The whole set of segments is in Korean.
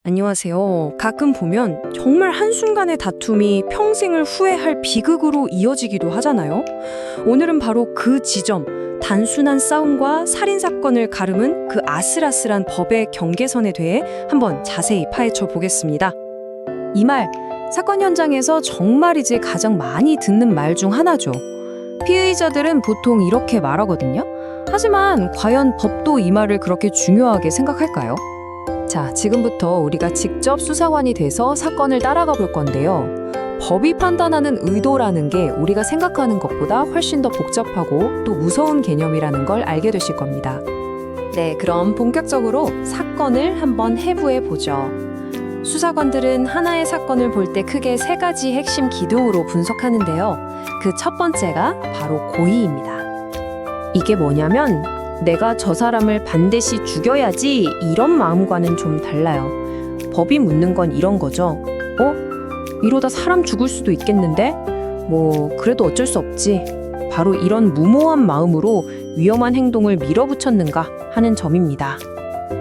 안녕하세요. 가끔 보면 정말 한순간의 다툼이 평생을 후회할 비극으로 이어지기도 하잖아요. 오늘은 바로 그 지점, 단순한 싸움과 살인사건을 가름은 그 아슬아슬한 법의 경계선에 대해 한번 자세히 파헤쳐 보겠습니다. 이 말, 사건 현장에서 정말이지 가장 많이 듣는 말 중 하나죠. 피의자들은 보통 이렇게 말하거든요. 하지만 과연 법도 이 말을 그렇게 중요하게 생각할까요? 자, 지금부터 우리가 직접 수사관이 돼서 사건을 따라가 볼 건데요. 법이 판단하는 의도라는 게 우리가 생각하는 것보다 훨씬 더 복잡하고 또 무서운 개념이라는 걸 알게 되실 겁니다. 네, 그럼 본격적으로 사건을 한번 해부해 보죠. 수사관들은 하나의 사건을 볼 때 크게 세 가지 핵심 기둥으로 분석하는데요. 그 첫 번째가 바로 고의입니다. 이게 뭐냐면 내가 저 사람을 반드시 죽여야지 이런 마음과는 좀 달라요. 법이 묻는 건 이런 거죠. 이러다 사람 죽을 수도 있겠는데? 그래도 어쩔 수 없지. 바로 이런 무모한 마음으로 위험한 행동을 밀어붙였는가 하는 점입니다.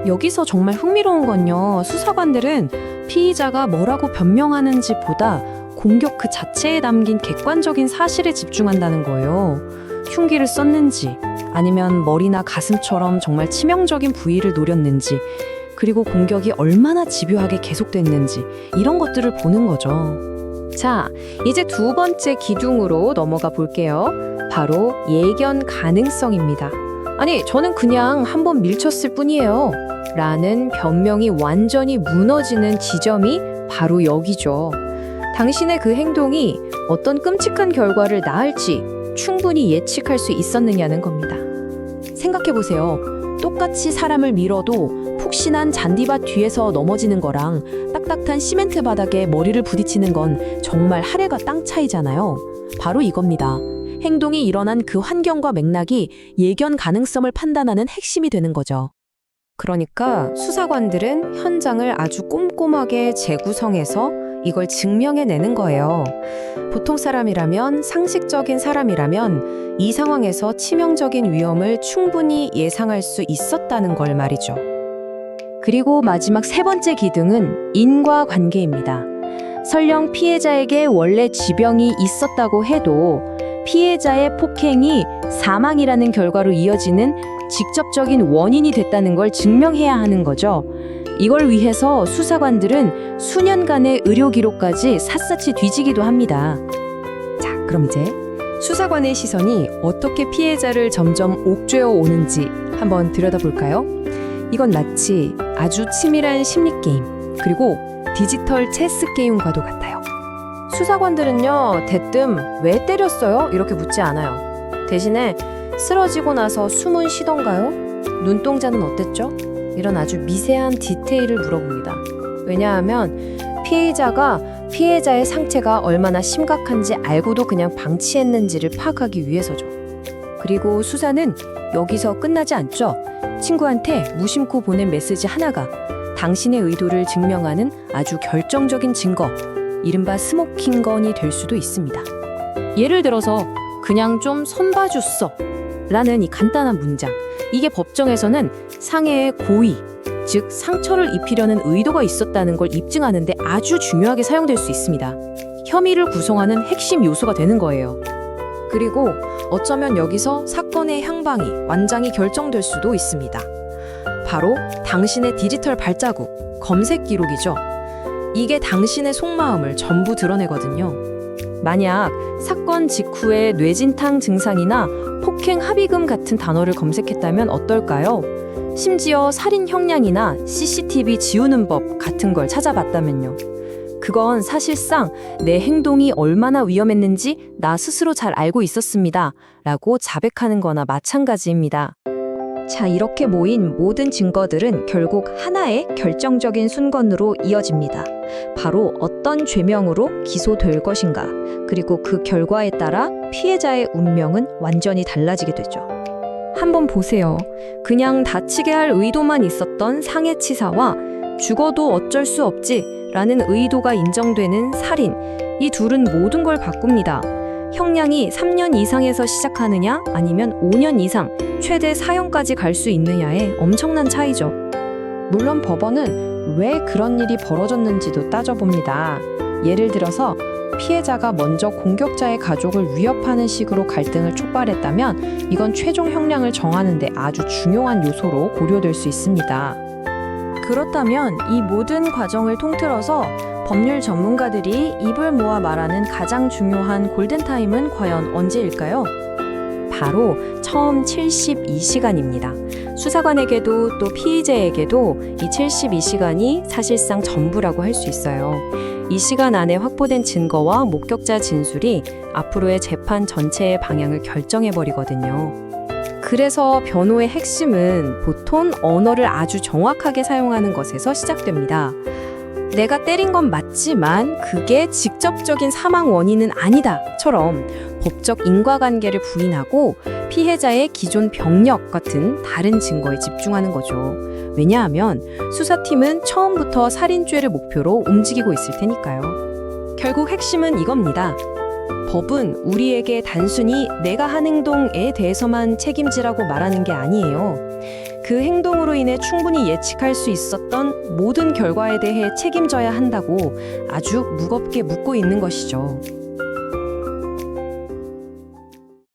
여기서 정말 흥미로운 건요. 수사관들은 피의자가 뭐라고 변명하는지 보다 공격 그 자체에 담긴 객관적인 사실에 집중한다는 거예요. 흉기를 썼는지, 아니면 머리나 가슴처럼 정말 치명적인 부위를 노렸는지, 그리고 공격이 얼마나 집요하게 계속됐는지 이런 것들을 보는 거죠. 자, 이제 두 번째 기둥으로 넘어가 볼게요. 바로 예견 가능성입니다. 아니, 저는 그냥 한번 밀쳤을 뿐이에요. 라는 변명이 완전히 무너지는 지점이 바로 여기죠. 당신의 그 행동이 어떤 끔찍한 결과를 낳을지 충분히 예측할 수 있었느냐는 겁니다. 생각해보세요. 똑같이 사람을 밀어도 푹신한 잔디밭 뒤에서 넘어지는 거랑 딱딱한 시멘트 바닥에 머리를 부딪히는 건 정말 하늘과 땅 차이잖아요. 바로 이겁니다. 행동이 일어난 그 환경과 맥락이 예견 가능성을 판단하는 핵심이 되는 거죠. 그러니까 수사관들은 현장을 아주 꼼꼼하게 재구성해서 이걸 증명해내는 거예요. 보통 사람이라면, 상식적인 사람이라면 이 상황에서 치명적인 위험을 충분히 예상할 수 있었다는 걸 말이죠. 그리고 마지막 세 번째 기둥은 인과관계입니다. 설령 피해자에게 원래 지병이 있었다고 해도 피해자의 폭행이 사망이라는 결과로 이어지는 직접적인 원인이 됐다는 걸 증명해야 하는 거죠. 이걸 위해서 수사관들은 수년간의 의료 기록까지 샅샅이 뒤지기도 합니다. 자, 그럼 이제 수사관의 시선이 어떻게 피해자를 점점 옥죄어 오는지 한번 들여다볼까요? 이건 마치 아주 치밀한 심리게임, 그리고 디지털 체스 게임과도 같아요. 수사관들은요, 대뜸 왜 때렸어요? 이렇게 묻지 않아요. 대신에 쓰러지고 나서 숨은 쉬던가요? 눈동자는 어땠죠? 이런 아주 미세한 디테일을 물어봅니다. 왜냐하면 피해자가 피해자의 상처가 얼마나 심각한지 알고도 그냥 방치했는지를 파악하기 위해서죠. 그리고 수사는 여기서 끝나지 않죠. 친구한테 무심코 보낸 메시지 하나가 당신의 의도를 증명하는 아주 결정적인 증거, 이른바 스모킹건이 될 수도 있습니다. 예를 들어서 그냥 좀 선봐줬어 라는 이 간단한 문장, 이게 법정에서는 상해의 고의, 즉 상처를 입히려는 의도가 있었다는 걸 입증하는 데 아주 중요하게 사용될 수 있습니다. 혐의를 구성하는 핵심 요소가 되는 거예요. 그리고 어쩌면 여기서 사건의 향방이, 완장이 결정될 수도 있습니다. 바로 당신의 디지털 발자국, 검색 기록이죠. 이게 당신의 속마음을 전부 드러내거든요. 만약 사건 직후에 뇌진탕 증상이나 폭행 합의금 같은 단어를 검색했다면 어떨까요? 심지어 살인 형량이나 CCTV 지우는 법 같은 걸 찾아봤다면요. 그건 사실상 내 행동이 얼마나 위험했는지 나 스스로 잘 알고 있었습니다. 라고 자백하는 거나 마찬가지입니다. 자, 이렇게 모인 모든 증거들은 결국 하나의 결정적인 순건으로 이어집니다. 바로 어떤 죄명으로 기소될 것인가, 그리고 그 결과에 따라 피해자의 운명은 완전히 달라지게 되죠. 한번 보세요. 그냥 다치게 할 의도만 있었던 상해치사와 죽어도 어쩔 수 없지 라는 의도가 인정되는 살인, 이 둘은 모든 걸 바꿉니다. 형량이 3년 이상에서 시작하느냐 아니면 5년 이상, 최대 사형까지 갈 수 있느냐의 엄청난 차이죠. 물론 법원은 왜 그런 일이 벌어졌는지도 따져봅니다. 예를 들어서 피해자가 먼저 공격자의 가족을 위협하는 식으로 갈등을 촉발했다면 이건 최종 형량을 정하는 데 아주 중요한 요소로 고려될 수 있습니다. 그렇다면 이 모든 과정을 통틀어서 법률 전문가들이 입을 모아 말하는 가장 중요한 골든타임은 과연 언제일까요? 바로 처음 72시간입니다. 수사관에게도 또 피의자에게도 이 72시간이 사실상 전부라고 할 수 있어요. 이 시간 안에 확보된 증거와 목격자 진술이 앞으로의 재판 전체의 방향을 결정해버리거든요. 그래서 변호의 핵심은 보통 언어를 아주 정확하게 사용하는 것에서 시작됩니다. 내가 때린 건 맞지만 그게 직접적인 사망 원인은 아니다처럼 법적 인과관계를 부인하고 피해자의 기존 병력 같은 다른 증거에 집중하는 거죠. 왜냐하면 수사팀은 처음부터 살인죄를 목표로 움직이고 있을 테니까요. 결국 핵심은 이겁니다. 법은 우리에게 단순히 내가 한 행동에 대해서만 책임지라고 말하는 게 아니에요. 그 행동으로 인해 충분히 예측할 수 있었던 모든 결과에 대해 책임져야 한다고 아주 무겁게 묻고 있는 것이죠.